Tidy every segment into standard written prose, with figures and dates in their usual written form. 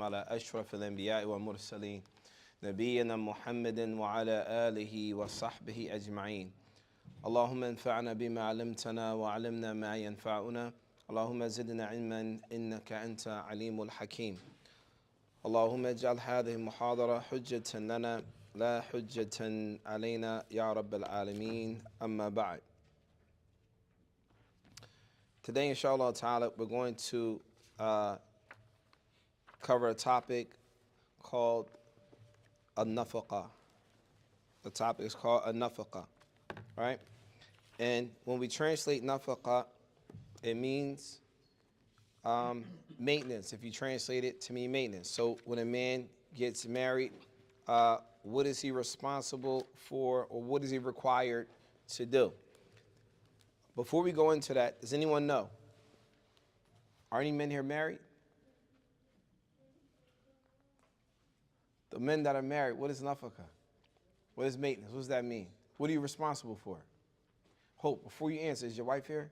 على أشرف الأنبياء والمرسلين نبينا محمد وعلى آله وصحبه أجمعين. اللهم انفعنا بما علمتنا وعلمنا ما ينفعنا. اللهم زدنا علما إنك أنت عليم الحكيم. اللهم اجعل هذه المحاضرة حجة لنا لا حجة علينا يا رب العالمين. أما بعد. Today, inshallah ta'ala, we're going to cover a topic called nafa. The topic is called nafa, right? And when we translate nafa, it means maintenance. If you translate it to mean maintenance. So when a man gets married, what is he responsible for, or what is he required to do? Before we go into that, does anyone know? Are any men here married? The men that are married, what is nafaka? What is maintenance? What does that mean? What are you responsible for? Hope, before you answer, is your wife here?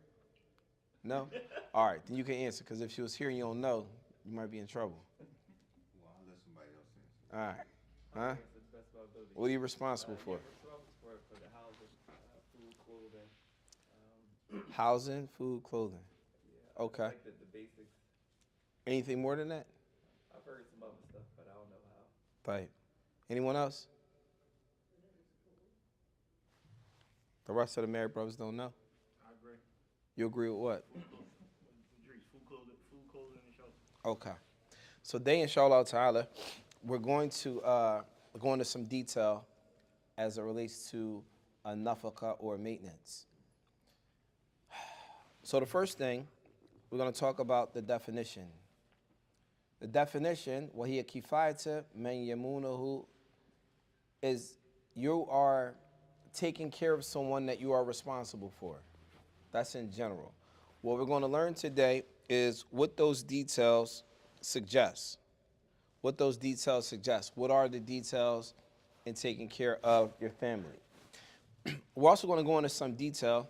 No? All right, then you can answer, because if she was here and you don't know, you might be in trouble. Well, I'll let somebody else answer. All right. Huh? What are you responsible for? For the housing, food, clothing. Housing, food, clothing. Yeah, Okay. like the basics. Anything more than that? I've heard some other stuff, but I don't know how. Right. Anyone else? The rest of the married brothers don't know? I agree. You agree with what? Food, clothing, and shelter. Okay. So today, inshallah ta'ala, we're going to go into some detail as it relates to a nafaqah or maintenance. So the first thing, we're going to talk about the definition. The definition, وَهِيَ كِفَايَةَ مَنْ يَمُونَهُ, is you are taking care of someone that you are responsible for. That's in general. What we're going to learn today is what those details suggest. What those details suggest. What are the details in taking care of your family? We're also going to go into some detail,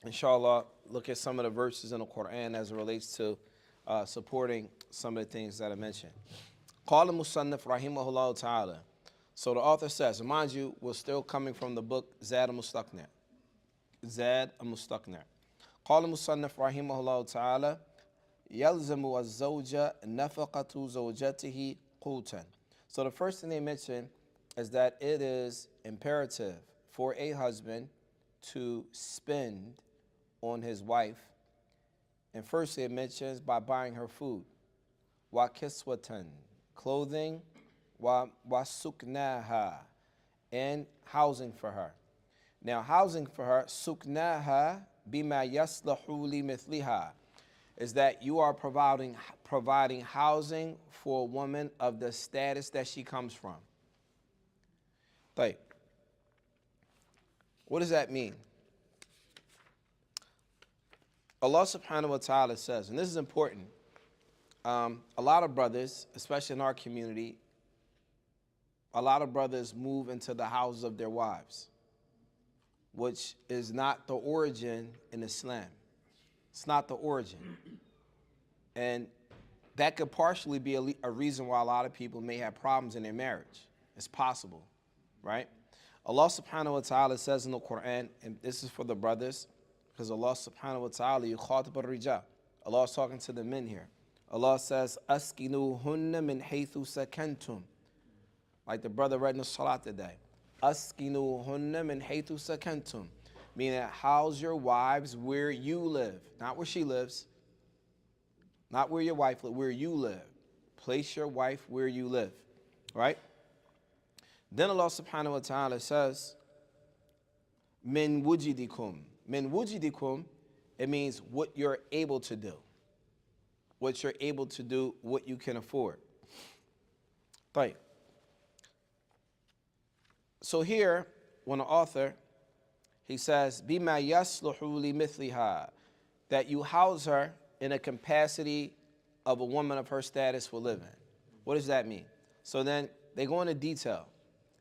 inshallah, look at some of the verses in the Quran as it relates to supporting some of the things that I mentioned. قال المصنف رحمه الله تعالى. So the author says, mind you, we're still coming from the book Zad al-Mustaqni'. Zad al-Mustaqni'. قال المصنف رحمه الله تعالى يلزم الزوج نفقة زوجته قوتا. So the first thing they mention is that it is imperative for a husband to spend on his wife. And firstly it mentions by buying her food. Wa kiswatan, clothing. Wa suknaha, and housing for her. Now housing for her, suknaha bima yaslahu li mithliha, is that you are providing housing for a woman of the status that she comes from. Like, what does that mean? Allah subhanahu wa ta'ala says, and this is important, a lot of brothers, especially in our community, a lot of brothers move into the houses of their wives, which is not the origin in Islam. It's not the origin. And that could partially be a reason why a lot of people may have problems in their marriage. It's possible, right? Allah subhanahu wa ta'ala says in the Quran, and this is for the brothers, because Allah subhanahu wa ta'ala, yukhatib al-rijal. Allah is talking to the men here. Allah says, askinuhunna min haythu sakantum. Like the brother read in the salat today. Askinuhunna min haythu sakantum. Meaning, house your wives where you live. Not where she lives. Not where your wife lives, where you live. Place your wife where you live. Right? Then Allah subhanahu wa ta'ala says, min wujidikum. Min wujidikum, it means what you're able to do. What you're able to do, what you can afford. Right. So here, when the author, he says, bima yasluhu li mithliha, that you house her in a capacity of a woman of her status for living. What does that mean? So then they go into detail.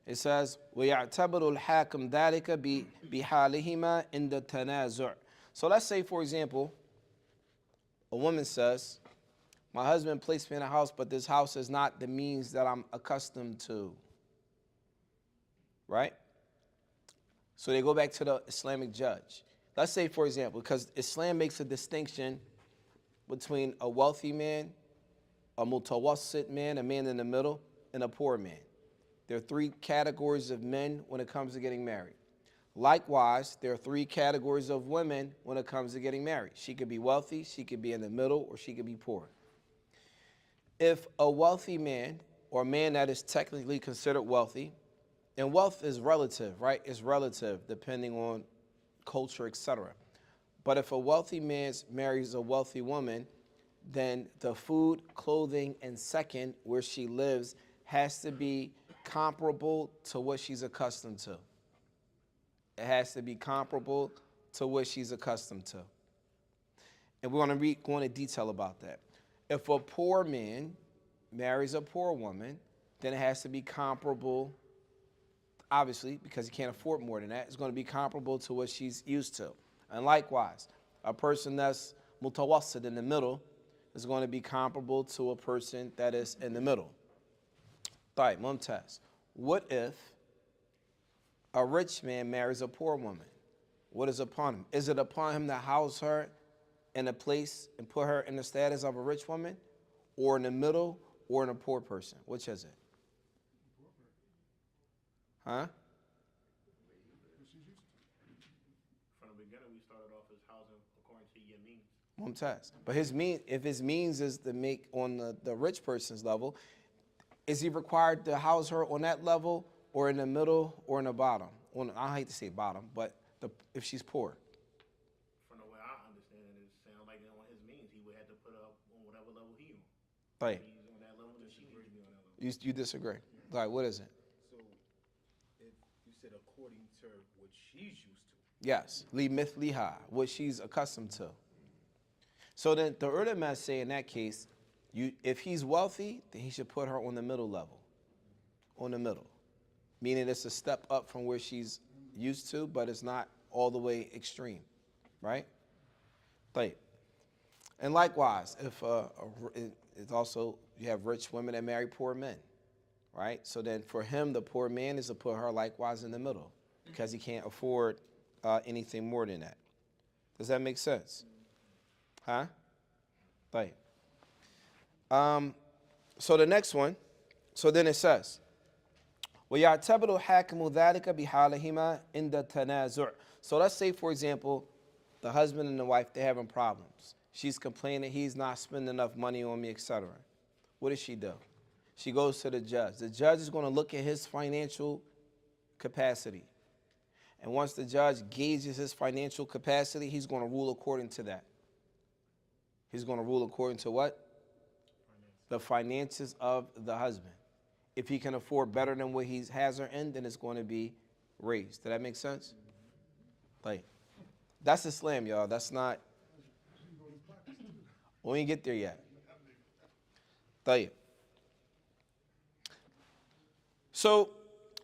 It says, وَيَعْتَبِرُ الْحَاكِمْ ذَلِكَ بِحَالِهِمَا إِنْدَ التَّنَازُعِ. So let's say, for example, a woman says, My husband placed me in a house, but this house is not the means that I'm accustomed to. Right? So they go back to the Islamic judge. Let's say, for example, because Islam makes a distinction between a wealthy man, a mutawassit man, a man in the middle, and a poor man. There are three categories of men when it comes to getting married. Likewise, there are three categories of women when it comes to getting married. She could be wealthy, she could be in the middle, or she could be poor. If a wealthy man, or a man that is technically considered wealthy, and wealth is relative, right? It's relative depending on culture, etc. But if a wealthy man marries a wealthy woman, then the food, clothing, and second, where she lives, has to be comparable to what she's accustomed to. It has to be comparable to what she's accustomed to. And we're going to go into detail about that. If a poor man marries a poor woman, then it has to be comparable, obviously, because he can't afford more than that. It's going to be comparable to what she's used to. And likewise, a person that's mutawassit in the middle is going to be comparable to a person that is in the middle. Right, Mumtaz. What if a rich man marries a poor woman? What is upon him? Is it upon him to house her in a place and put her in the status of a rich woman, or in the middle, or in a poor person? Which is it? Huh? From the beginning, we started off as housing according to your means. Mumtaz. But if his means is to make on the rich person's level, is he required to house her on that level, or in the middle, or in the bottom? I hate to say bottom, but if she's poor. From the way I understand it, it sounds like on his means, he would have to put her up on whatever level he on. Right. If he's on that level, then she needs to be on that level. You disagree. Right, what is it? So, if you said according to what she's used to. Yes, li mithliha, what she's accustomed to. So then the ulama say in that case, if he's wealthy, then he should put her on the middle level. On the middle. Meaning it's a step up from where she's used to, but it's not all the way extreme. Right? Right. And likewise, if it's also, you have rich women that marry poor men. Right? So then for him, the poor man is to put her likewise in the middle, because he can't afford anything more than that. Does that make sense? Huh? Right. So the next one, so then it says, وَيَعْتَبِرُ حَاكِمُ ذَلِكَ بِحَالِهِمَا عِنْدَ التَّنَازُعِ. So let's say, for example, the husband and the wife, they're having problems. She's complaining, he's not spending enough money on me, etc. What does she do? She goes to the judge. The judge is going to look at his financial capacity. And once the judge gauges his financial capacity, he's going to rule according to that. He's going to rule according to what? The finances of the husband. If he can afford better than what he has her in, then it's going to be raised. Does that make sense? Like, that's Islam, y'all. That's not. We ain't get there yet. طيب. So,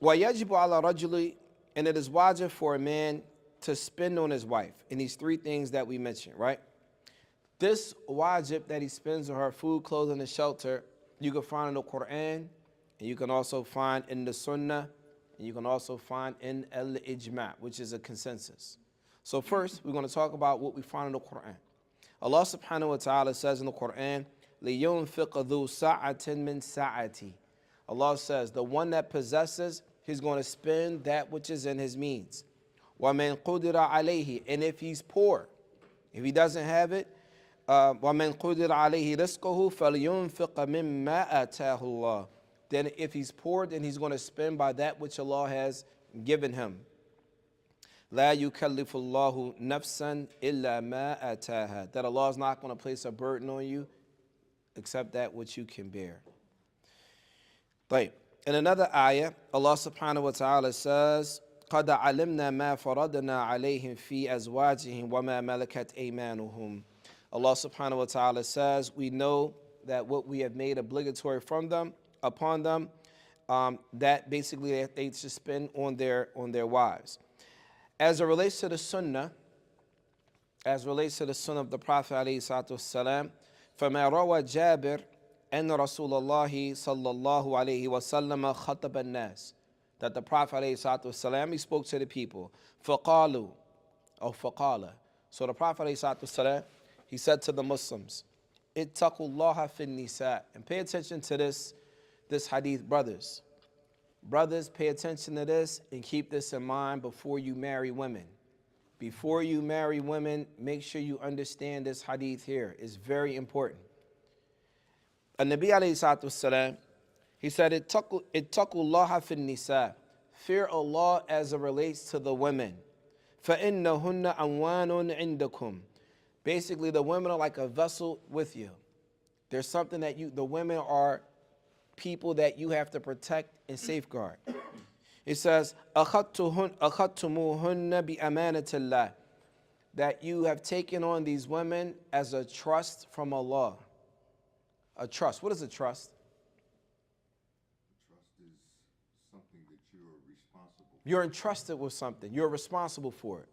وَيَجِبُ عَلَى رَجُلِ, and it is wajib for a man to spend on his wife in these three things that we mentioned, right? This wajib that he spends on her, food, clothing, and shelter, you can find in the Quran, and you can also find in the sunnah, and you can also find in al-ijma', which is a consensus. So first, we're going to talk about what we find in the Quran. Allah subhanahu wa ta'ala says in the Quran, لِيُنْفِقَ ذُو سَعَةٍ مِّن سَعَةِ. Allah says, the one that possesses, he's going to spend that which is in his means. وَمَنْ قُدِرَ عَلَيْهِ. And if he's poor, if he doesn't have it, وَمَنْ قُدِرَ عَلَيْهِ رِزْقُهُ فَلْيُنْفِقَ مِمَّا آتَاهُ اللَّهُ. Then if he's poor, then he's going to spend by that which Allah has given him. لَا يُكَلِّفُ اللَّهُ نَفْسًا إِلَّا مَا آتَاهَا. That Allah is not going to place a burden on you except that which you can bear. طيب. In another ayah, Allah subhanahu wa ta'ala says, قَدْ عَلِمْنَا مَا فَرَضْنَا عَلَيْهِمْ فِي أَزْوَاجِهِمْ وَمَا مَلَكَتْ أَيْمَانُهُمْ. Allah subhanahu wa ta'ala says, we know that what we have made obligatory upon them, that basically they should spend on their wives. As it relates to the sunnah, of the Prophet ﷺ, فما روى جابر أن رسول الله صلى الله عليه وسلم خطب الناس, that the Prophet عليه الصلاة والسلام, he spoke to the people. فقالوا, or فقال. So the Prophet عليه الصلاة والسلام, he said to the Muslims, اتقوا الله في النساء. And pay attention to this hadith, brothers. Brothers, pay attention to this and keep this in mind before you marry women. Before you marry women, make sure you understand this hadith here. It's very important. An-Nabi alayhi salatu wasalam, he said, ittaqu Allah fi nisa. Fear Allah as it relates to the women. فَإِنَّهُنَّ أَمْوَانٌ عِنْدَكُمْ. Basically, the women are like a vessel with you. There's something that the women are people that you have to protect and safeguard. It says, أَخَذْتُمُوهُنَّ بِأَمَانَةِ اللَّهِ, that you have taken on these women as a trust from Allah. A trust. What is a trust? Trust is something that you're responsible for. You're entrusted with something. You're responsible for it.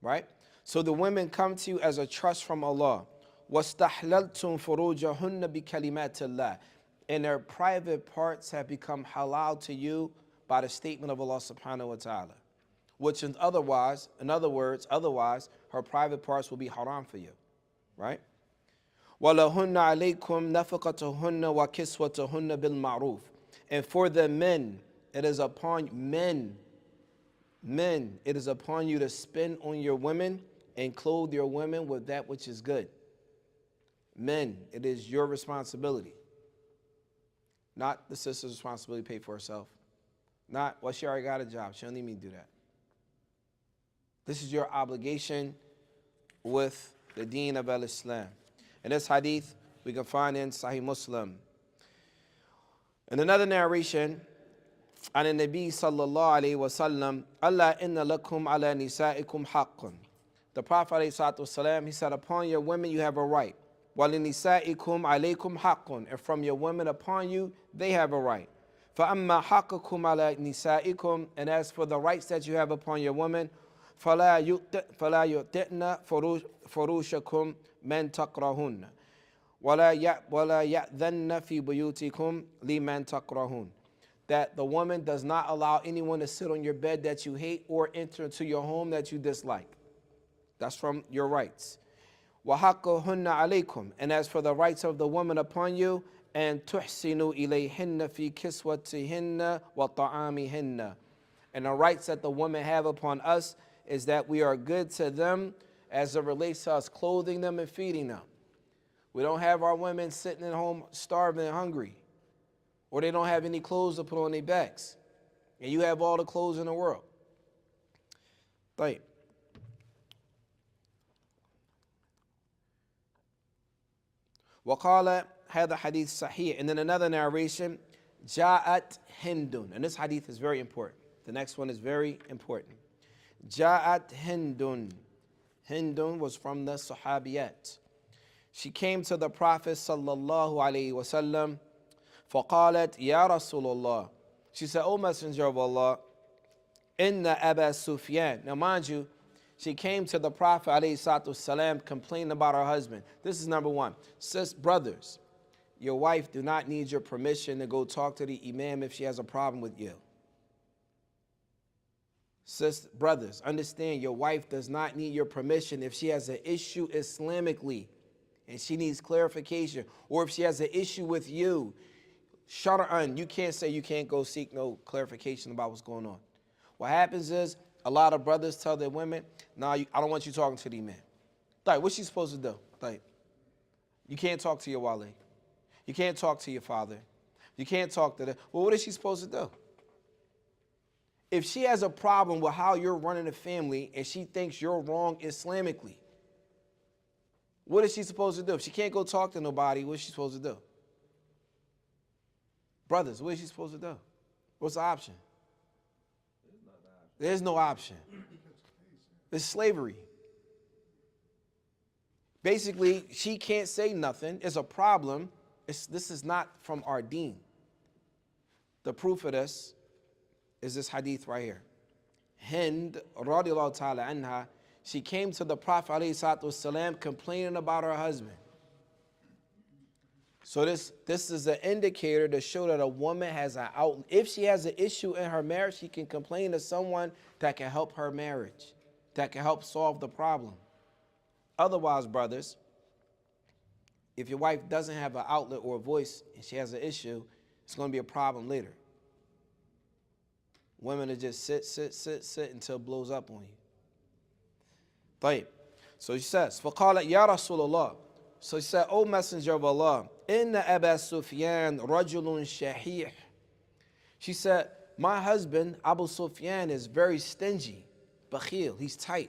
Right? So the women come to you as a trust from Allah. وَاسْتَحْلَلْتُمْ فُرُوجَهُنَّ بِكَلِمَاتِ اللَّهِ. And their private parts have become halal to you by the statement of Allah subhanahu wa ta'ala. Which in other words, her private parts will be haram for you. Right? وَلَهُنَّ عَلَيْكُمْ نَفَقَتُهُنَّ وَكِسْوَتُهُنَّ بِالْمَعْرُوفِ. And for the men, it is upon men, it is upon you to spend on your women and clothe your women with that which is good. Men, it is your responsibility. Not the sister's responsibility to pay for herself. Not, well, she already got a job, she don't need me to do that. This is your obligation with the deen of al-Islam. And this hadith we can find in Sahih Muslim. In another narration, عن النبي صلى الله عليه وسلم ألا إن لكم على نسائكم حقا. The Prophet عليه الصلاة والسلام, he said, upon your women you have a right. وَلِنِسَائِكُمْ عَلَيْكُمْ حَقٌ. And from your women upon you, they have a right. فَأَمَّا حَقُّكُمْ عَلَى نِسَائِكُمْ. And as for the rights that you have upon your women, فَلَا يُؤْتِئْنَ فُرُوشَكُمْ مَنْ تَكْرَهُنَّ وَلَا يَأْذَنَّ فِي بُيُوتِكُمْ لِمَنْ تَكْرَهُنَّ. That the woman does not allow anyone to sit on your bed that you hate or enter into your home that you dislike. That's from your rights. وَحَقُّهُنَّ عَلَيْكُمْ. And as for the rights of the woman upon you, and تُحْسِنُوا إِلَيْهِنَّ فِي كِسْوَتِهِنَّ وَطَعَامِهِنَّ. And the rights that the women have upon us is that we are good to them as it relates to us clothing them and feeding them. We don't have our women sitting at home starving and hungry, or they don't have any clothes to put on their backs, and you have all the clothes in the world. طيب. وقال هذا حديث صحيح. And then another narration, جاءت هند. And this hadith is very important. The next one is very important. جاءت هند. Hindun was from the Sahabiyat. She came to the Prophet sallallahu alaihi wasallam. فقالت يا رسول الله. She said, O Messenger of Allah, Inna Aba Sufyan. Now mind you, she came to the Prophet ﷺ complaining about her husband. This is number one. Sis, brothers, your wife do not need your permission to go talk to the imam if she has a problem with you. Sis, brothers, understand your wife does not need your permission if she has an issue Islamically and she needs clarification, or if she has an issue with you. Shar'an, you can't say you can't go seek no clarification about what's going on. What happens is, a lot of brothers tell their women, nah, I don't want you talking to the man. Like, what's she supposed to do? Like, you can't talk to your wali. You can't talk to your father. You can't talk to them. Well, what is she supposed to do? If she has a problem with how you're running the family and she thinks you're wrong Islamically, what is she supposed to do? If she can't go talk to nobody, what is she supposed to do? Brothers, what is she supposed to do? What's the option? There's no option. It's slavery. Basically, she can't say nothing. It's a problem. This is not from our deen. The proof of this is this hadith right here. Hind, radiallahu ta'ala anha, she came to the Prophet ﷺ complaining about her husband. So this is an indicator to show that a woman has an out. If she has an issue in her marriage, she can complain to someone that can help her marriage, that can help solve the problem. Otherwise, brothers, if your wife doesn't have an outlet or a voice and she has an issue, it's going to be a problem later. Women are just sit until it blows up on you. طيب. So he says, فَقَالَ يَا رَسُولَ اللَّهِ. So he said, O Messenger of Allah, إِنَّ أَبَا سُفْيَانَ رَجُلٌ شَحِيحٌ. She said, my husband, Abu Sufyan, is very stingy, bakhil, he's tight.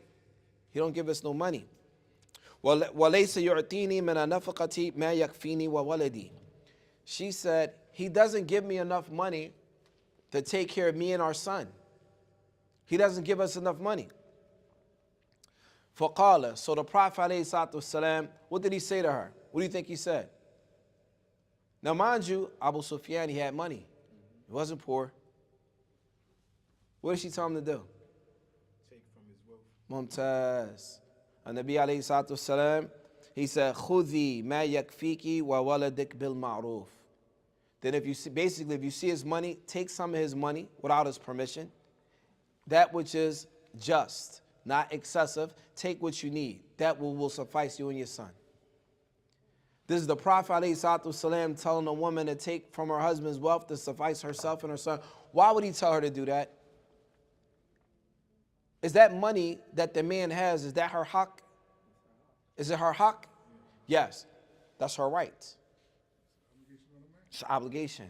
He don't give us no money. وَلَيْسَ يُعْتِينِي مِنَ نَفَقَةِ مَا يَكْفِينِي وَوَلَدِي. She said, he doesn't give me enough money to take care of me and our son. He doesn't give us enough money. فَقَالَ. So the Prophet ﷺ, what did he say to her? What do you think he said? Now mind you, Abu Sufyan, he had money. He wasn't poor. What did she tell him to do? Take from his wealth. Mumtaz. And Nabi alayhi salatu wasalam, he said, خُذِي مَا يَكْفِيكِ وَوَلَدِكْ بِالْمَعْرُوفِ. Then if you see his money, take some of his money without his permission. That which is just, not excessive, take what you need. That will suffice you and your son. This is the Prophet ﷺ telling a woman to take from her husband's wealth to suffice herself and her son. Why would he tell her to do that? Is that money that the man has, is that her haq? Is it her haq? Yes, that's her right. It's an obligation.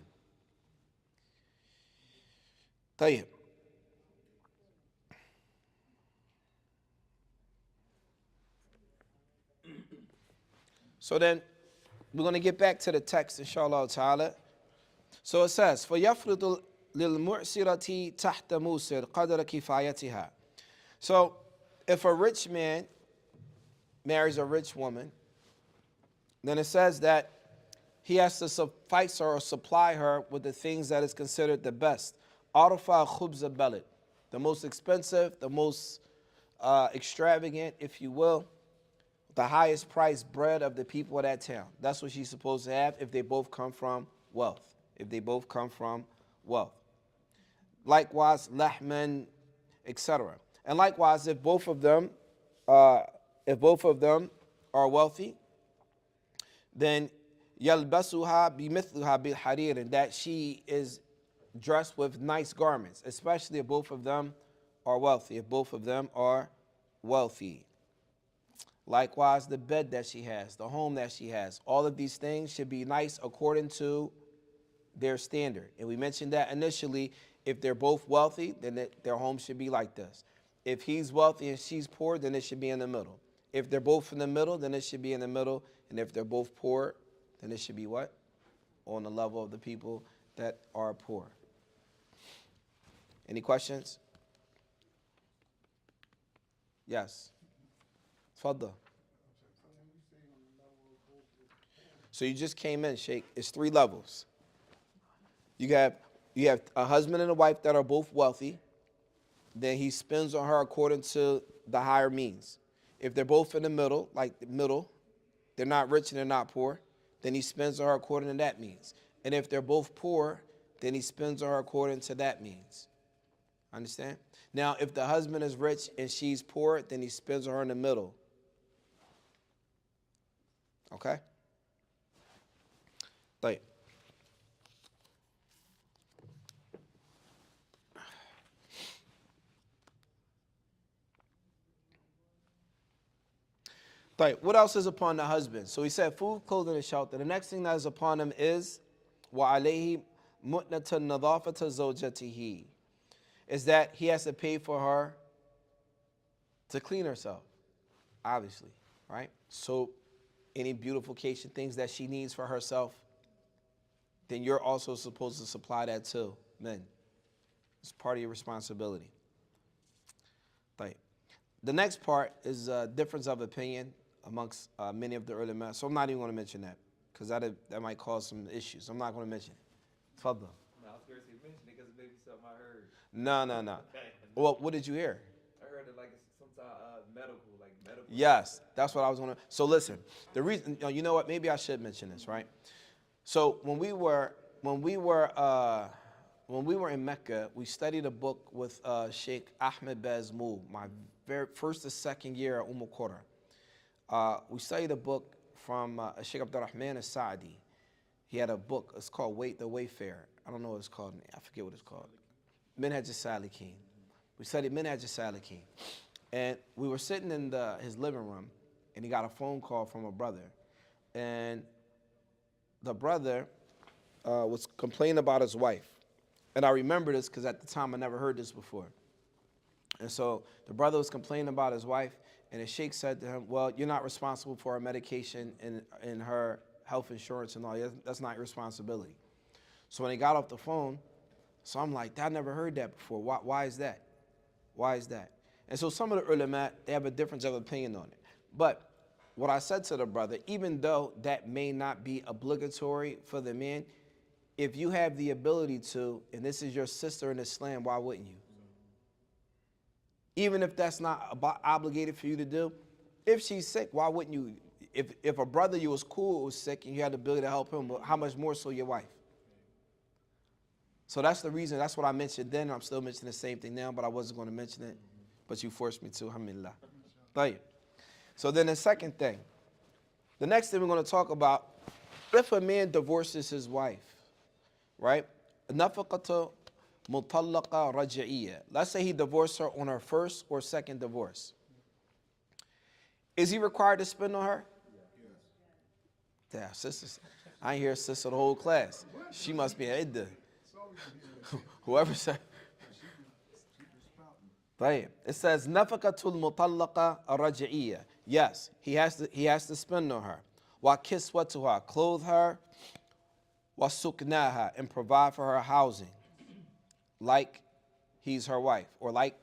طيب. So then, we're going to get back to the text, inshallah ta'ala. So it says, فَيَفْرِضُ لِلْمُعْسِرَةِ تَحْتَ مُوسِرْ قَدْرَ كِفَايَتِهَا. So, if a rich man marries a rich woman, then it says that he has to suffice her or supply her with the things that is considered the best. Arfa khubza balad, the most expensive, the most extravagant, if you will, the highest priced bread of the people of that town. That's what she's supposed to have if they both come from wealth. If they both come from wealth. Likewise, lahman, etc. And likewise, if both of them are wealthy, then yalbasuha bimithluha bil harir, and that she is dressed with nice garments, especially if both of them are wealthy. If both of them are wealthy. Likewise, the bed that she has, the home that she has, all of these things should be nice according to their standard. And we mentioned that initially, if they're both wealthy, then their home should be like this. If he's wealthy and she's poor, then it should be in the middle. If they're both in the middle, then it should be in the middle. And if they're both poor, then it should be what? On the level of the people that are poor. Any questions? Yes. Fadda. So you just came in, Sheikh. It's 3 levels. You have a husband and a wife that are both wealthy. Then he spends on her according to the higher means. If they're both in the middle, like the middle, they're not rich and they're not poor, then he spends on her according to that means. And if they're both poor, then he spends on her according to that means. Understand? Now, if the husband is rich and she's poor, then he spends on her in the middle. Okay? طيب. What else is upon the husband? So he said food, clothing, and shelter. The next thing that is upon him is وَعَلَيْهِ مُؤْنَةَ النَّظَافَةَ زَوْجَتِهِ, is that he has to pay for her to clean herself, obviously, right? Soap, any beautification things that she needs for herself, then you're also supposed to supply that too, men. It's part of your responsibility. The next part is a difference of opinion amongst many of the early men. So I'm not even going to mention that because that might cause some issues. I'm not going to mention it. Fadda. No, I was going to say mention it because maybe something I heard. No. Well, what did you hear? I heard it like sometimes medical. Yes, that's what I was going to. So listen, the reason, you know what, maybe I should mention this, right? So when we were in Mecca, we studied a book with Sheikh Ahmed Bazmoul, my very first or second year at Qura. We studied a book from Sheikh Abdurrahman al-Sa'di. He had a book, it's called The Wayfarer. I don't know what it's called, I forget what it's called. Minhaj al-Salikin. We studied Minhaj al-Salikin. And we were sitting in his living room, and he got a phone call from a brother. And the brother was complaining about his wife. And I remember this because at the time I never heard this before. And so the brother was complaining about his wife, and the sheikh said to him, well, you're not responsible for her medication and her health insurance and all. That's not your responsibility. So when he got off the phone, so I'm like, I never heard that before. Why is that? Why is that? And so some of the ulama, they have a difference of opinion on it. But what I said to the brother, even though that may not be obligatory for the man, if you have the ability to, and this is your sister in Islam, why wouldn't you? Even if that's not obligated for you to do, if she's sick, why wouldn't you? If a brother you was cool was sick and you had the ability to help him, how much more so your wife? So that's the reason, that's what I mentioned then. I'm still mentioning the same thing now, but I wasn't going to mention it. But you forced me to, alhamdulillah. So then the second thing, the next thing we're going to talk about, if a man divorces his wife, right? Nafaqatu mutallaqa raj'iyya. Let's say he divorced her on her first or second divorce. Is he required to spend on her? Yes. Damn, sisters. I ain't hear a sister the whole class. She must be an iddah. Whoever said. It says nafaqatul mutallaqa raj'iyya. Yes, he has to spend on her. Wa kiswatuha, clothe her. Wa suknaha, and provide for her housing, like he's her wife, or like,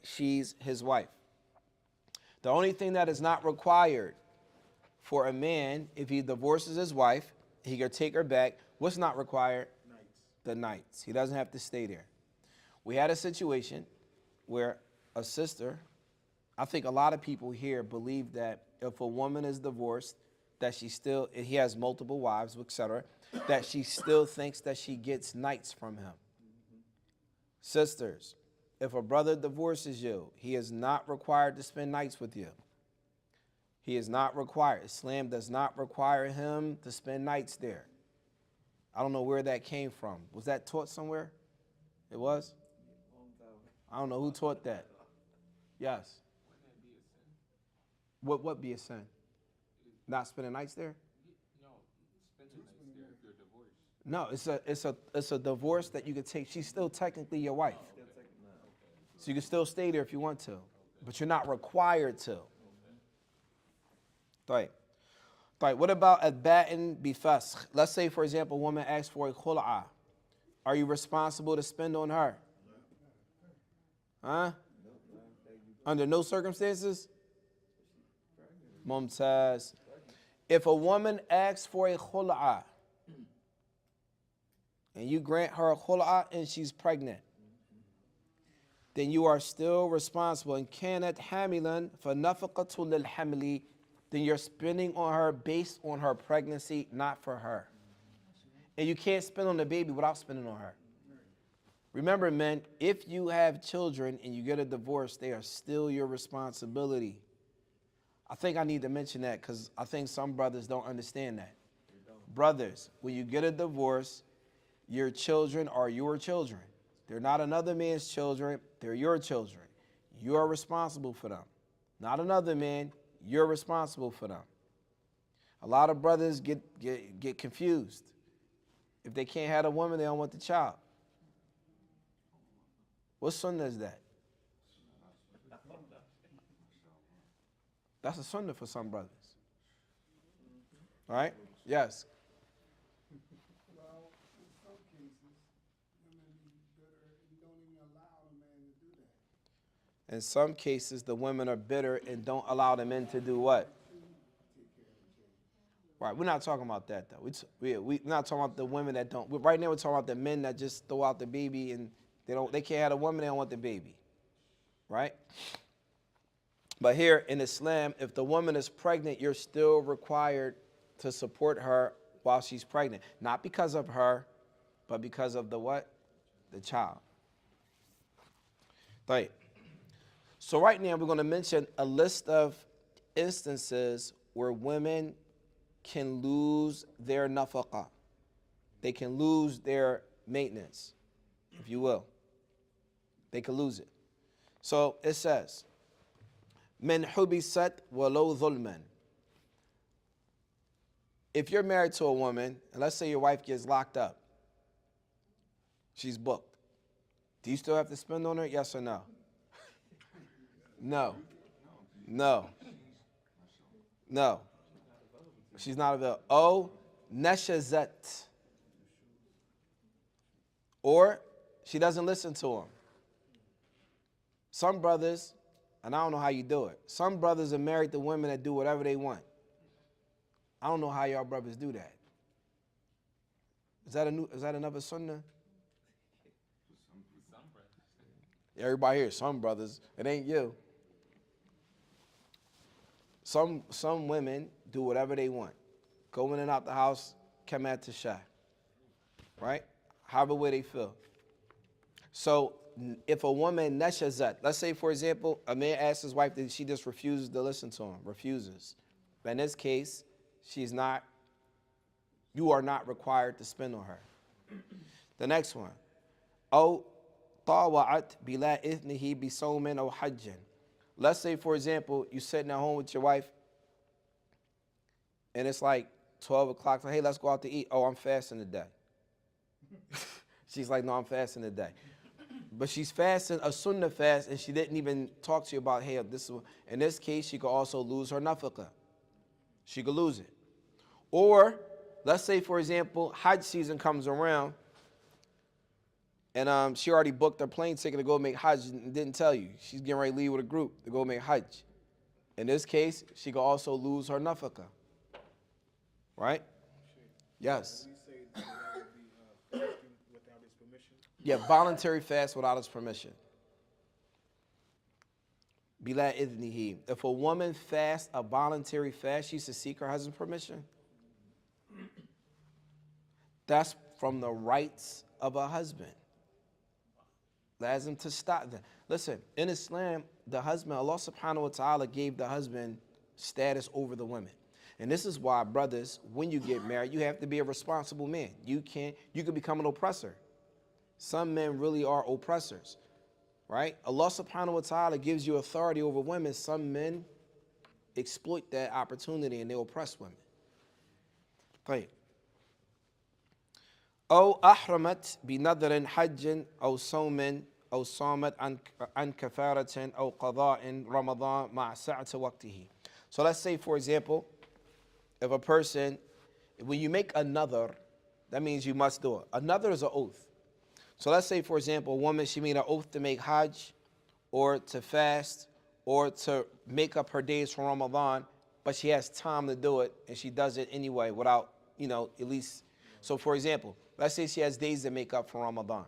she's his wife. The only thing that is not required for a man, if he divorces his wife, he can take her back. What's not required? Nights. The nights. He doesn't have to stay there. We had a situation where a sister, I think a lot of people here believe that if a woman is divorced, that he has multiple wives, etc., that she still thinks that she gets nights from him. Sisters, if a brother divorces you, he is not required to spend nights with you. He is not required. Islam does not require him to spend nights there. I don't know where that came from. Was that taught somewhere? It was? I don't know who taught that. Yes. What be a sin? Not spending nights there? No, it's a divorce that you could take. She's still technically your wife. So you can still stay there if you want to, but you're not required to. Right. What about al-ba'in bi-fasakh? Let's say, for example, a woman asks for a khul'a. Are you responsible to spend on her? Huh? Under no circumstances? Mumtaz. If a woman asks for a khul'a, and you grant her a khul'a and she's pregnant, then you are still responsible. And kanat hamilan fa nafaqatu lil hamli, then you're spending on her based on her pregnancy, not for her. And you can't spend on the baby without spending on her. Remember, men, if you have children and you get a divorce, they are still your responsibility. I think I need to mention that because I think some brothers don't understand that. Brothers, when you get a divorce, your children are your children. They're not another man's children, they're your children. You are responsible for them. Not another man, you're responsible for them. A lot of brothers get confused. If they can't have a woman, they don't want the child. What sunnah is that? That's a sunnah for some brothers. All right? Yes. Well, in some cases, women be bitter and don't even allow a man to do that. In some cases, the women are bitter and don't allow the men to do what? Right, we're not talking about that, though. We're not talking about the women that don't. Right now, we're talking about the men that just throw out the baby and they can't have a woman, they don't want the baby. Right? But here in Islam, if the woman is pregnant, you're still required to support her while she's pregnant. Not because of her, but because of the what? The child. Right. So right now we're going to mention a list of instances where women can lose their nafaqa. They can lose their maintenance, if you will. They can lose it. So it says, "Min hubisat walau dhulman." If you're married to a woman, and let's say your wife gets locked up, she's booked. Do you still have to spend on her? Yes or no? No. No. No. She's not available. Oh, nashazat. Or she doesn't listen to him. Some brothers, and I don't know how you do it, some brothers are married to women that do whatever they want. I don't know how y'all brothers do that. Is that another sunnah? Everybody here, some brothers, it ain't you. Some women do whatever they want. Go in and out the house, come at the shy. Right? However way they feel. So if a woman nashazat, let's say for example, a man asks his wife that she just refuses to listen to him, refuses. But in this case, you are not required to spend on her. The next one. Oh, طاوعت بلا إذنه بصوم أو حج. Let's say, for example, you're sitting at home with your wife, and it's like 12 o'clock. Like, hey, let's go out to eat. Oh, I'm fasting today. She's like, no, I'm fasting today. But she's fasting a sunnah fast, and she didn't even talk to you about, hey, in this case, she could also lose her nafaqah. She could lose it. Or, let's say, for example, Hajj season comes around, and she already booked her plane ticket to go make Hajj and didn't tell you. She's getting ready to leave with a group to go make Hajj. In this case, she could also lose her nafaqah. Right? Yes. We say that would be fasting without his permission. Yeah, voluntary fast without his permission. Bila idnihi. If a woman fasts a voluntary fast, she should seek her husband's permission. That's from the rights of a husband. Lazim to stop that. Listen, in Islam, the husband, Allah subhanahu wa ta'ala gave the husband status over the women. And this is why, brothers, when you get married, you have to be a responsible man. You could become an oppressor. Some men really are oppressors, right? Allah subhanahu wa ta'ala gives you authority over women. Some men exploit that opportunity and they oppress women. طيب. أو أحرمت بنذر حج أو صوم أو صامت عن كفارة أو قضاء رمضان مع سعة وقته. So let's say, for example, if a person, when you make another, that means you must do it. Another is an oath. So let's say, for example, a woman, she made an oath to make Hajj or to fast or to make up her days for Ramadan, but she has time to do it and she does it anyway without, at least. So for example, let's say she has days to make up for Ramadan.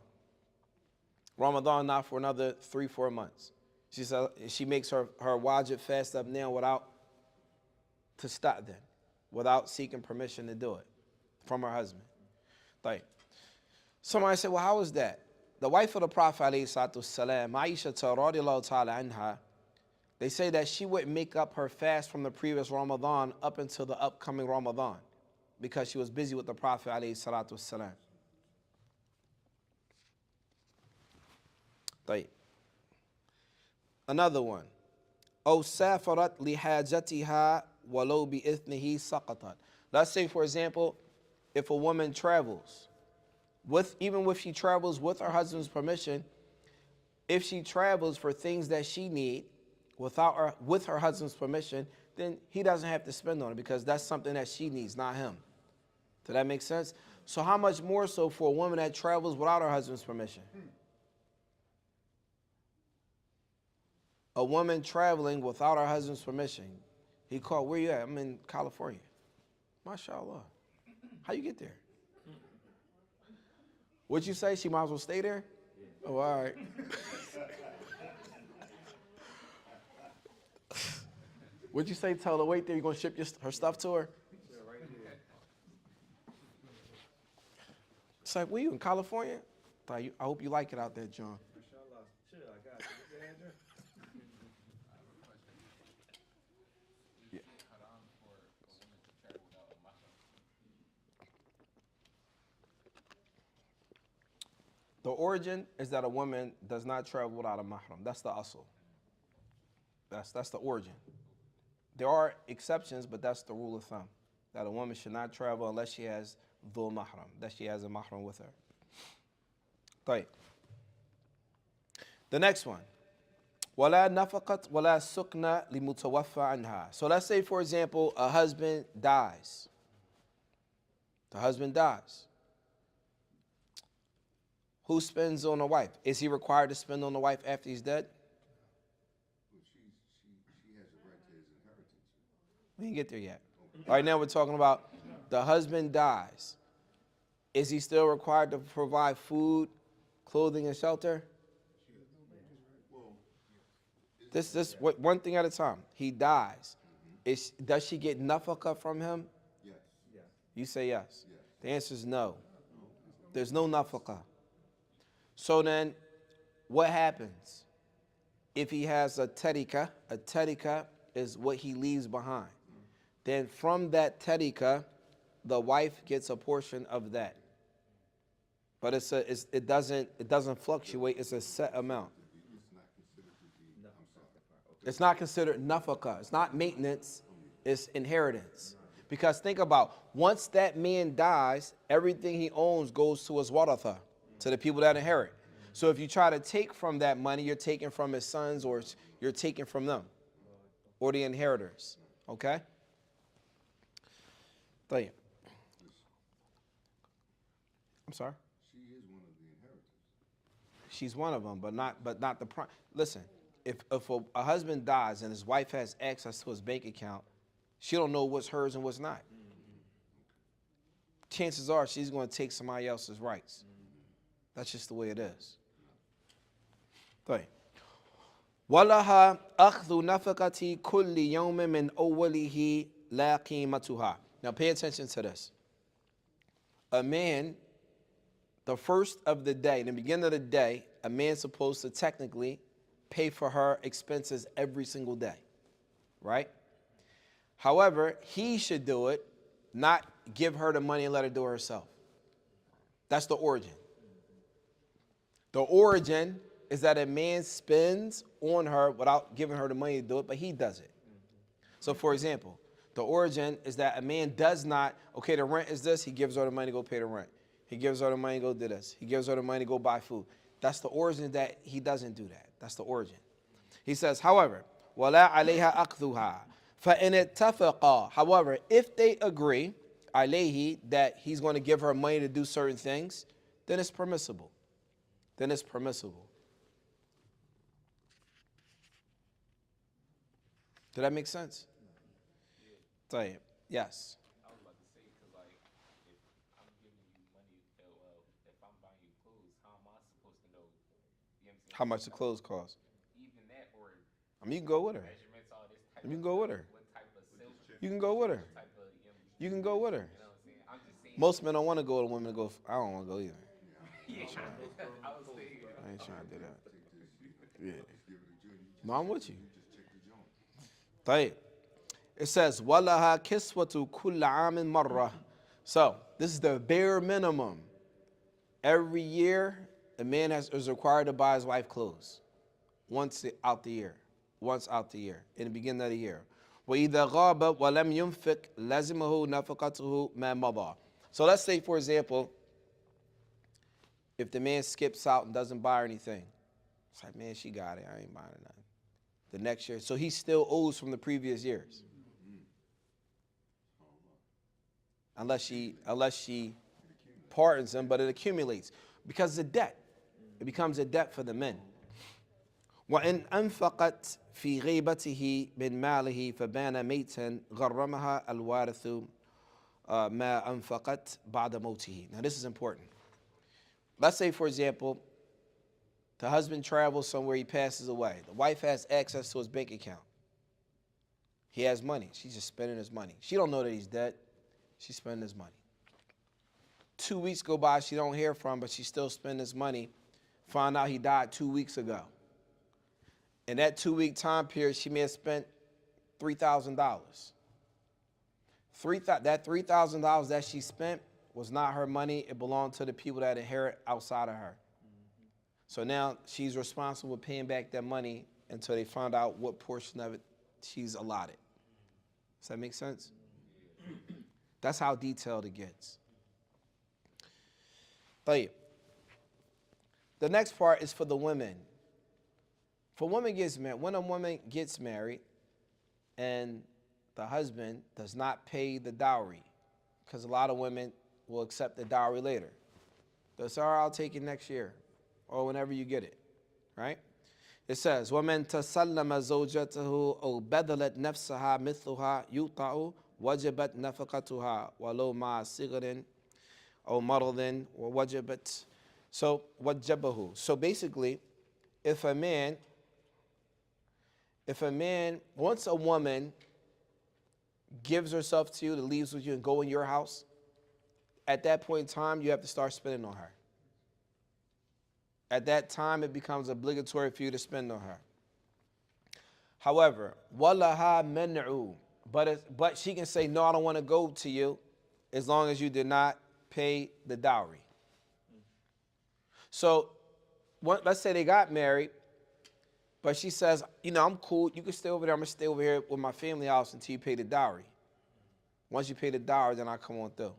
Ramadan not for another 3-4 months. She makes her wajib fast up now to stop then, without seeking permission to do it from her husband. Like, somebody said, well, how is that? The wife of the Prophet, Aisha radiallahu ta'ala anha, they say that she wouldn't make up her fast from the previous Ramadan up until the upcoming Ramadan because she was busy with the Prophet, alayhi salatu wassalam. Another one. أو سافرت لحاجتها ولو بإثنه سقطت. Let's say, for example, if a woman travels, even if she travels with her husband's permission, if she travels for things that she needs with her husband's permission, then he doesn't have to spend on it because that's something that she needs, not him. Does that make sense? So how much more so for a woman that travels without her husband's permission? A woman traveling without her husband's permission. He called, where you at? I'm in California. MashaAllah. How you get there? What'd you say? She might as well stay there? Oh, all right. What'd you say? Tell her, wait there, you're going to ship her stuff to her? It's like, were you in California? I hope you like it out there, John. Inshallah. Chill, I got you. What's your address? The origin is that a woman does not travel without a mahram. That's the asl. That's the origin. There are exceptions, but that's the rule of thumb. That a woman should not travel unless she has dhul mahram, that she has a mahram with her. طيب. The next one. وَلَا نَفَقَتْ وَلَا سُكْنَ لِمُتَوَفَّى عَنْهَا. So let's say, for example, a husband dies. The husband dies. Who spends on the wife? Is he required to spend on the wife after he's dead? Well, she has a right to his inheritance. We didn't get there yet. Right now we're talking about the husband dies. Is he still required to provide food, clothing, and shelter? This one thing at a time. He dies. Does she get nafaqah from him? Yes. You say yes. Yes. The answer is no. There's no nafaqah. So then, what happens if he has a tarika? A tarika is what he leaves behind. Then from that tarika, the wife gets a portion of that. But it doesn't fluctuate. It's a set amount. It's not considered nafaqah. It's not maintenance. It's inheritance. Because think about, once that man dies, everything he owns goes to his waratha, to the people that inherit. So if you try to take from that money, you're taking from his sons, or you're taking from them, or the inheritors. Okay? طيب. I'm sorry? She is one of the inheritors. She's one of them, but not the prime. Listen, if a husband dies and his wife has access to his bank account, she don't know what's hers and what's not. Chances are she's going to take somebody else's rights. That's just the way it is. طيب. وَلَهَا أَخْذُ نَفَقَةِ كُلِّ يَوْمٍ مِّنْ أَوَّلِهِ لَا قِيمَتُهَا. Now pay attention to this. A man, the first of the day, in the beginning of the day, a man's supposed to technically pay for her expenses every single day, right? However, he should do it, not give her the money and let her do it herself. That's the origin. The origin is that a man spends on her without giving her the money to do it, but he does it. So for example, the origin is that a man does not, okay, the rent is this, he gives her the money to go pay the rent. He gives her the money to go do this. He gives her the money to go buy food. That's the origin, that he doesn't do that. That's the origin. He says, however, وَلَا عَلَيْهَا أَخْذُهَا فَإِنِ اتَّفَقَا. However, if they agree, alayhi, that he's going to give her money to do certain things, then it's permissible. Then it's permissible. Did that make sense? طيب. Yes. I was about to say, because, like, if I'm giving you money, if I'm buying you clothes, how am I supposed to know, you know what I'm saying? How much the clothes cost? Even that, or I mean, you can go with her. measurements, all this type You can of go stuff, with her. what type of silk, You can go with her. what type of, you know You can go with her. what I'm saying? I'm just saying. Most men don't want to go to women to go. I don't want to go either. Yeah, I was thinking. I ain't trying to do that. Yeah. Give it a joint. No, I'm with you. Just check the joint. طيب. It says, وَلَهَا كِسْوَةُ كُلَّ عَامٍ مَرَّةٍ. So, this is the bare minimum. Every year, a man is required to buy his wife clothes. Once out the year. Once out the year. In the beginning of the year. وَإِذَا غَابَ وَلَمْ يُنْفِقْ لَزِمَهُ نَفَقَتُهُ مَا مَضَى. So let's say, for example, if the man skips out and doesn't buy her anything. It's like, man, she got it. I ain't buying her nothing. The next year. So he still owes from the previous years. Unless she pardons him, but it accumulates. Because it's a debt. It becomes a debt for the men. وَإِنْ أَنْفَقَتْ فِي غِيبَتِهِ مِنْ مَالِهِ فَبَانَ مَيْتًا غَرَّمَهَا الْوَارِثُ مَا أَنْفَقَتْ بَعْدَ مَوْتِهِ. Now this is important. Let's say, for example, the husband travels somewhere, he passes away. The wife has access to his bank account. He has money. She's just spending his money. She don't know that he's dead. She's spending his money. 2 weeks go by, she don't hear from him, but she still spend this money. Find out he died 2 weeks ago. In that 2 week time period, she may have spent $3,000. That $3,000 that she spent was not her money. It belonged to the people that inherit outside of her. So now she's responsible for paying back that money until they find out what portion of it she's allotted. Does that make sense? That's how detailed it gets. The next part is for the women. When a woman gets married and the husband does not pay the dowry, because a lot of women will accept the dowry later. They'll say, all right, I'll take it next year or whenever you get it, right? It says, وَمَنْ تَسَلَّمَ زَوْجَتَهُ أَوْ بَذَلَتْ نَفْسَهَا مِثْلُهَا يُطَعُ وَجَبَتْ نَفَقَتُهَا وَلَوْ مَعَ صِغَرٍ أَوْ مَرَضٍ وَوَجَبَتْ. So, وَجَبَهُ. So basically, if a man, once a woman gives herself to you, that leaves with you and go in your house, at that point in time, you have to start spending on her. At that time, it becomes obligatory for you to spend on her. However, وَلَهَا مَنْعُ. But she can say, no, I don't want to go to you as long as you did not pay the dowry. So let's say they got married, but she says, I'm cool. You can stay over there. I'm going to stay over here with my family house until you pay the dowry. Once you pay the dowry, then I come on through.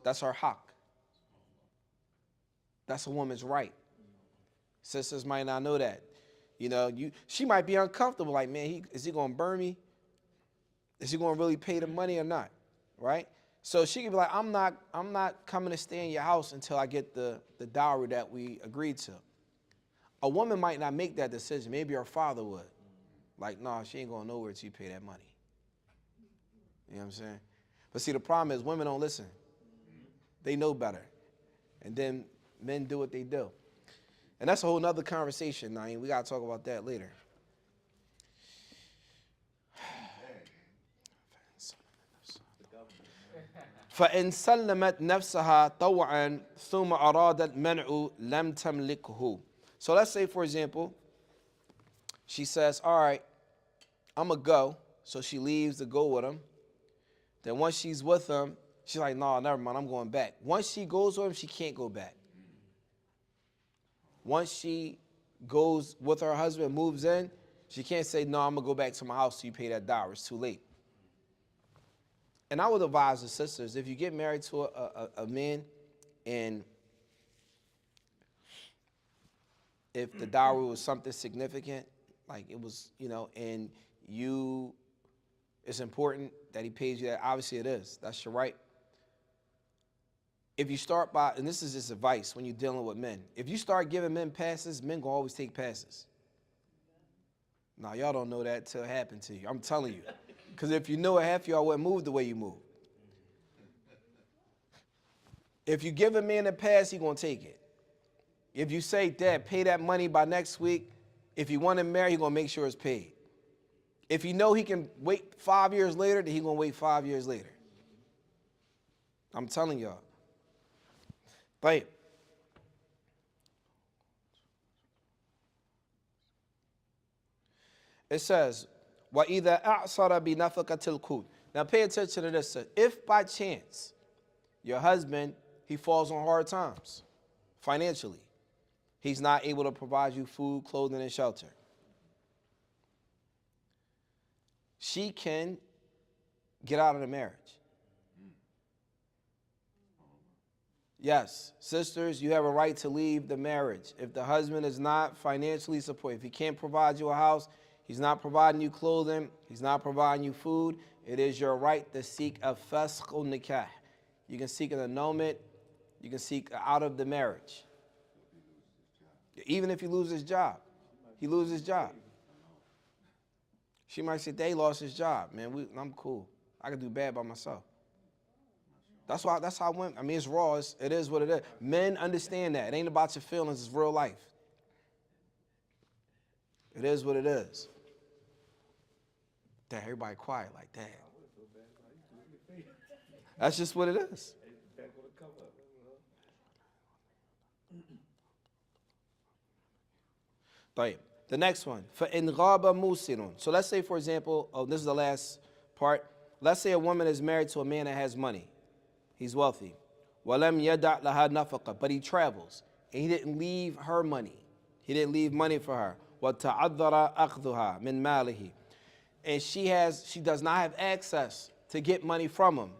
That's her haq. That's a woman's right. Sisters might not know that. She might be uncomfortable, like, man, is he going to burn me? Is he going to really pay the money or not? Right? So she can be like, I'm not coming to stay in your house until I get the dowry that we agreed to. A woman might not make that decision. Maybe her father would. Like, no, she ain't going nowhere until you pay that money. You know what I'm saying? But see, the problem is women don't listen. They know better. And then men do what they do. And that's a whole nother conversation, Naeem. We got to talk about that later. فَإِنْ سَلَّمَتْ نَفْسَهَا طَوْعًا ثُمَّ أَرَادَتْ مَنْعُ لَمْ تَمْلِكْهُ. So let's say, for example, she says, all right, I'm going to go. So she leaves to go with him. Then once she's with him, she's like, no, never mind, I'm going back. Once she goes with him, she can't go back. Once she goes with her husband, moves in, she can't say, no, I'm going to go back to my house till you pay that dowry. It's too late. And I would advise the sisters, if you get married to a man and if the dowry was something significant, like it was, and it's important that he pays you that, obviously it is. That's your right. If you start by, and this is just advice when you're dealing with men, if you start giving men passes, men gonna always take passes. Now, y'all don't know that till it happened to you. I'm telling you. Because if you knew it, half y'all wouldn't move the way you move. If you give a man a pass, he gonna take it. If you say, Dad, pay that money by next week, if you want to marry, he gonna make sure it's paid. If you know he can wait 5 years later, then he gonna wait 5 years later. I'm telling y'all. Right. It says, وَإِذَا أَعْصَرَ بِنَفَقَةِ الْقُوتِ. Now pay attention to this. If by chance your husband, he falls on hard times financially, he's not able to provide you food, clothing, and shelter, she can get out of the marriage. Yes, sisters, you have a right to leave the marriage. If the husband is not financially supportive, if he can't provide you a house, he's not providing you clothing, he's not providing you food, it is your right to seek a fasq nikah. You can seek an annulment, you can seek out of the marriage. Even if he loses his job. He loses his job. She might say, they lost his job. Man, I'm cool. I can do bad by myself. That's how women, it's raw. It is what it is. Men understand that. It ain't about your feelings. It's real life. It is what it is. Damn, everybody quiet like that. That's just what it is. Back on the come up. طيب. The next one. فَإِنْ غَابَ مُوسِرٌ. So let's say, for example, this is the last part. Let's say a woman is married to a man that has money. He's wealthy. وَلَمْ يَدَعْ لَهَا نَفَقَةً. But he travels. And he didn't leave her money. He didn't leave money for her. وَتَعَذَّرَ أَخْذُهَا مِنْ مَالِهِ. And she does not have access to get money from him.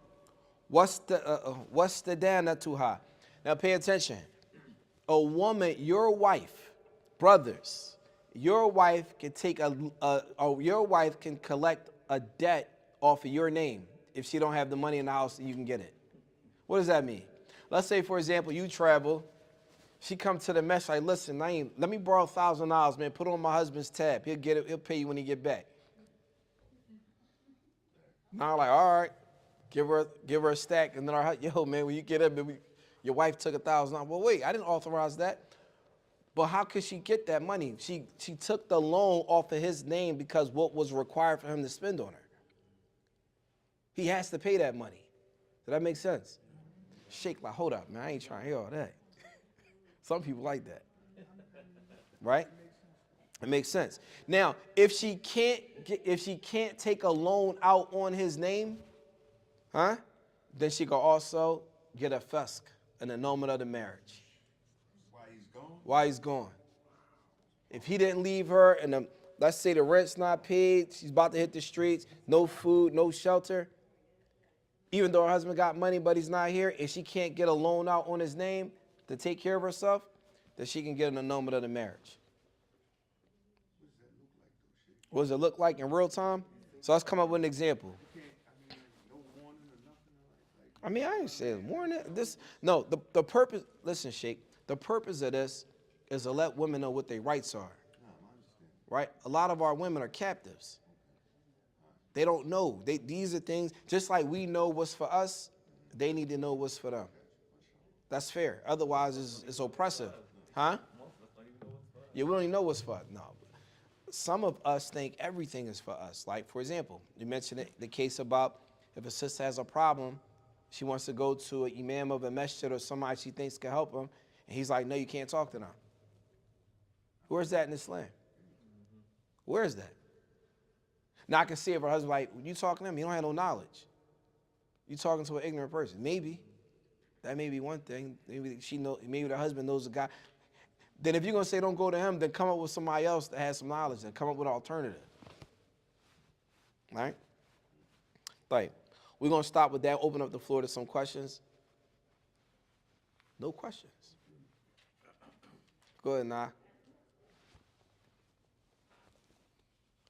What's the dana to her? Now pay attention. A woman, your wife, brothers, your wife can your wife can collect a debt off of your name if she don't have the money in the house and you can get it. What does that mean? Let's say, for example, you travel. She come to the mess like, listen, let me borrow $1,000, man. Put it on my husband's tab. He'll get it. He'll pay you when he get back. Now I'm like, all right, give her a stack, and then yo, man, when you get up, your wife took $1,000. Well, wait, I didn't authorize that. But how could she get that money? She took the loan off of his name because what was required for him to spend on her. He has to pay that money. Does that make sense? Shake like, hold up, man, I ain't trying to hear all that. Some people like that, right? It makes sense. Now, if she can't take a loan out on his name, then she can also get a fesk, an annulment of the marriage. While he's gone. If he didn't leave her and let's say the rent's not paid, she's about to hit the streets, no food, no shelter, even though her husband got money but he's not here, and she can't get a loan out on his name to take care of herself, then she can get an annulment of the marriage. What does it look like in real time? So let's come up with an example. I mean, I ain't saying warning this. No, the purpose, listen, Sheikh, the purpose of this is to let women know what their rights are. Right? A lot of our women are captives. They don't know. These are things, just like we know what's for us, they need to know what's for them. That's fair. Otherwise, it's oppressive. Huh? Yeah, we don't even know what's for us. No. Some of us think everything is for us. Like, for example, you mentioned the case about if a sister has a problem, she wants to go to an imam of a masjid or somebody she thinks can help him, and he's like, no, you can't talk to them. Where's that in Islam? Where is that? Now, I can see if her husband like, when you talking to him, you don't have no knowledge. You talking to an ignorant person. Maybe. That may be one thing. Maybe maybe the husband knows the guy. Then if you're going to say don't go to him, then come up with somebody else that has some knowledge and come up with an alternative. All right? Right. We're going to stop with that, open up the floor to some questions. No questions. Go ahead, Nah.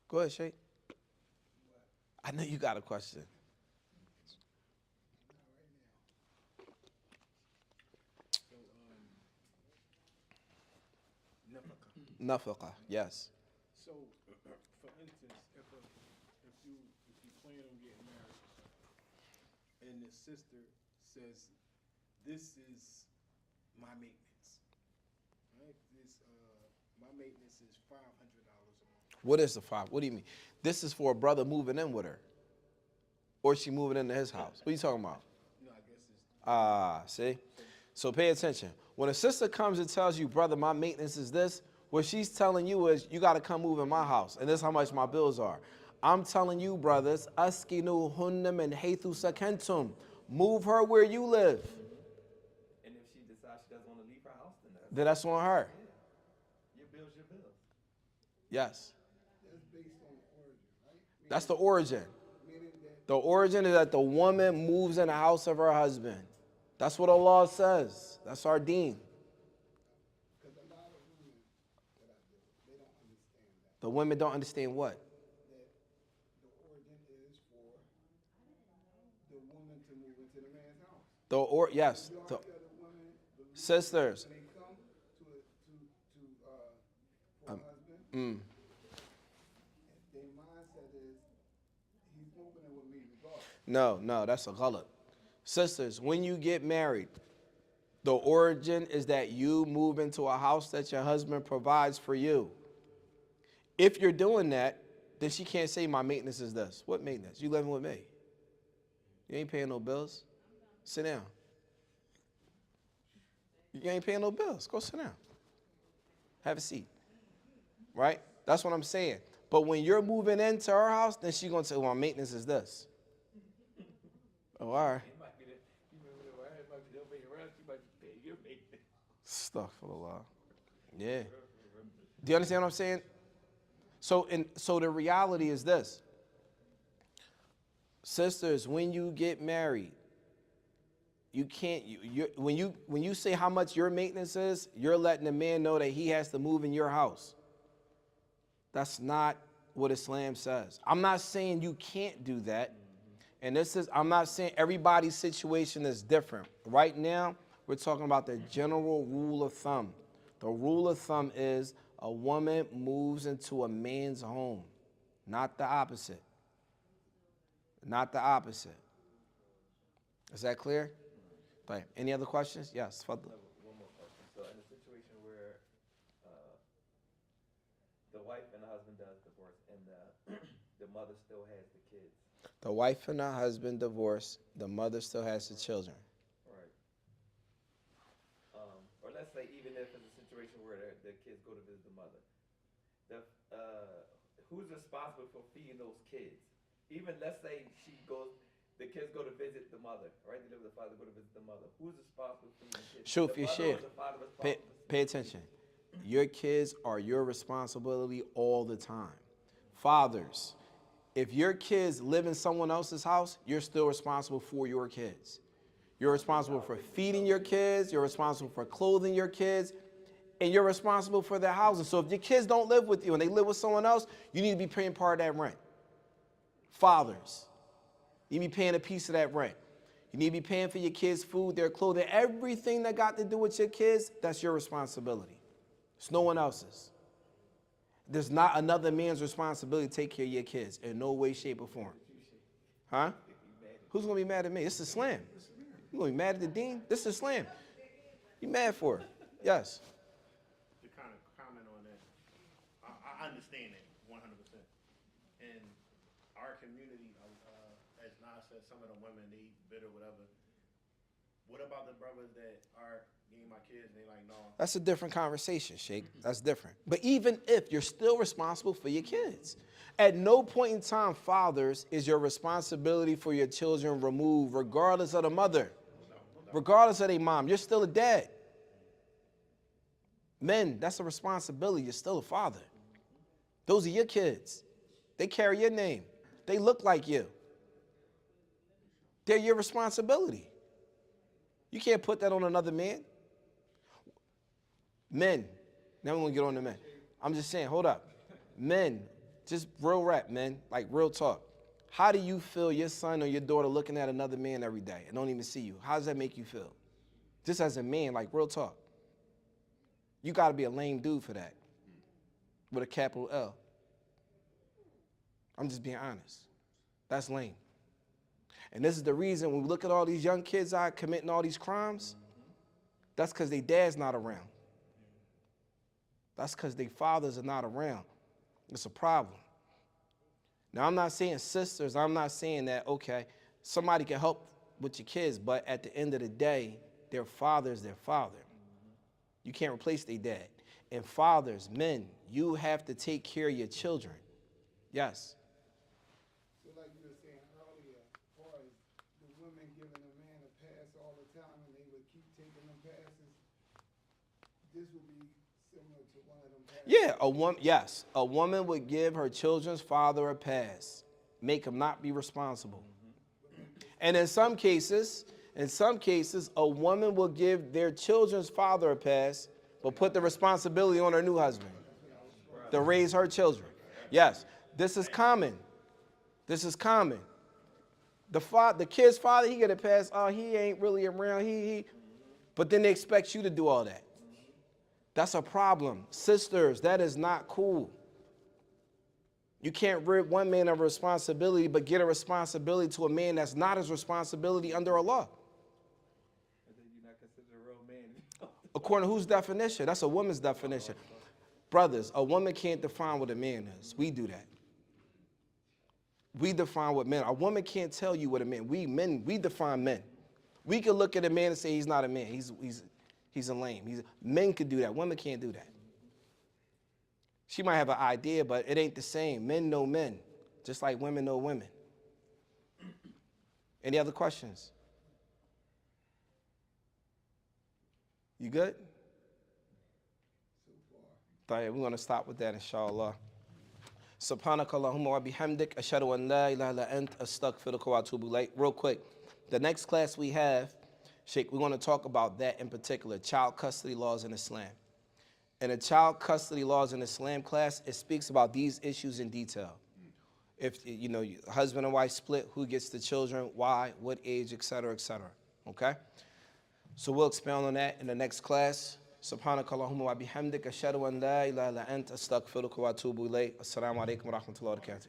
Go ahead, Sheikh. I know you got a question. Nafaqa, yes. So, for instance, if you plan on getting married, and the sister says, "This is my maintenance," right? My maintenance is $500 a month. What is the five? What do you mean? This is for a brother moving in with her, or is she moving into his house? What are you talking about? No, I guess it's. See? So pay attention. When a sister comes and tells you, brother, my maintenance is this, what she's telling you is, you got to come move in my house, and this is how much my bills are. I'm telling you, brothers, askinu hunna min haythu sakantum. Move her where you live. And if she decides she doesn't want to leave her house, Then that's on her. your bill's your bill. Yes. That's based on the origin, right? That's the origin. Meaning that The origin is that the woman moves in the house of her husband. That's what Allah says. That's our deen. because a lot of women that I deal with, they don't understand that. The women don't understand what? That the origin is for the woman to move into the man's house. Yes. Majority of the women believe Sisters. when they come for a husband, their mindset is he's moving in with me regardless. No, that's a ghalat. Sisters, when you get married, the origin is that you move into a house that your husband provides for you. If you're doing that, then she can't say my maintenance is this. What maintenance? You living with me. You ain't paying no bills. Sit down. You ain't paying no bills. Go sit down. Have a seat. Right? That's what I'm saying. But when you're moving into her house, then she's going to say, well, maintenance is this. Oh, all right. It might be that you remember the word, it might be the way around, you might be paying your maintenance. Astaghfirullah. Yeah. Do you understand what I'm saying? So the reality is this. Sisters, when you get married, you can't, when you say how much your maintenance is, you're letting the man know that he has to move in your house. That's not what Islam says. I'm not saying you can't do that. And I'm not saying everybody's situation is different. Right now, we're talking about the general rule of thumb. The rule of thumb is a woman moves into a man's home, not the opposite. Not the opposite. Is that clear? Right. Any other questions? Yes. Fadl. One more question. So in a situation where the wife and the husband does divorce and the mother still has the kids. The wife and the husband divorce, the mother still has the children. Right. Or let's say even if it's a situation where the kids go to visit the mother, who's responsible for feeding those kids? Even let's say the kids go to visit the mother, right? They live with the father, go to visit the mother. Who's responsible for feeding the kids? Shuf, The you mother share. or the father responsible? Pay attention. Your kids are your responsibility all the time. Fathers, if your kids live in someone else's house, you're still responsible for your kids. You're responsible for feeding your kids, you're responsible for clothing your kids, and you're responsible for their housing. So if your kids don't live with you and they live with someone else, you need to be paying part of that rent. Fathers, you need to be paying a piece of that rent. You need to be paying for your kids' food, their clothing, everything that got to do with your kids, that's your responsibility. It's no one else's. There's not another man's responsibility to take care of your kids in no way, shape, or form. Huh? Who's going to be mad at me? This is Islam. You going to be mad at the deen? This is Islam. You mad for it? Yes. To kind of comment on that, I understand that 100%. In our community, as Nas said, some of the women, they bitter, whatever. What about the brothers that are getting my kids and they like, no? That's a different conversation, Sheikh. That's different. But even if you're still responsible for your kids, at no point in time, fathers, is your responsibility for your children removed, regardless of the mother, regardless of their mom. You're still a dad. Men, that's a responsibility. You're still a father. Those are your kids. They carry your name. They look like you. They're your responsibility. You can't put that on another man. Men, now we're going to get on the men. I'm just saying, hold up. Men, just real rap, men, like real talk. How do you feel your son or your daughter looking at another man every day and don't even see you? How does that make you feel? Just as a man, like real talk. You got to be a lame dude for that with a capital L. I'm just being honest. That's lame. And this is the reason when we look at all these young kids out committing all these crimes, that's because their dad's not around. That's because their fathers are not around. It's a problem. Now, I'm not saying sisters, I'm not saying that, okay, somebody can help with your kids, but at the end of the day, their father's their father. You can't replace their dad. And fathers, men, you have to take care of your children. Yes. So like you were saying earlier, as far as the women giving a man a pass all the time and they would keep taking them passes, this would be similar to one of them passes. Yeah, a woman would give her children's father a pass, make him not be responsible. And in some cases, a woman will give their children's father a pass, but put the responsibility on her new husband to raise her children. Yes, this is common. This is common. The kid's father, he get a pass. Oh, he ain't really around. But then they expect you to do all that. That's a problem. Sisters, that is not cool. You can't rid one man of responsibility, but get a responsibility to a man that's not his responsibility under Allah. And then you're not considered a real man. According to whose definition? That's a woman's definition. Brothers, a woman can't define what a man is. We do that. We define what men. A woman can't tell you what a man. We men, we define men. We could look at a man and say he's not a man. He's a lame. Men could do that. Women can't do that. She might have an idea, but it ain't the same. Men know men, just like women know women. Any other questions? You good? We're going to stop with that, inshallah. Subhanaka Allahumma wa bihamdik, ashhadu an la ilaha illa ant, astaghfiruka wa atubu ilayk. Real quick, the next class we have, Sheikh, we're going to talk about that in particular, child custody laws in Islam. In the child custody laws in Islam class, it speaks about these issues in detail. If, husband and wife split, who gets the children, why, what age, etc., etc. Okay? So we'll expound on that in the next class. Subhanaka Allahumma wa bihamdik, ashhadu an la ilaha illa ant, astaghfiruka wa atubu ilayk. Assalamu alaikum wa rahmatullahi wa barakatuh.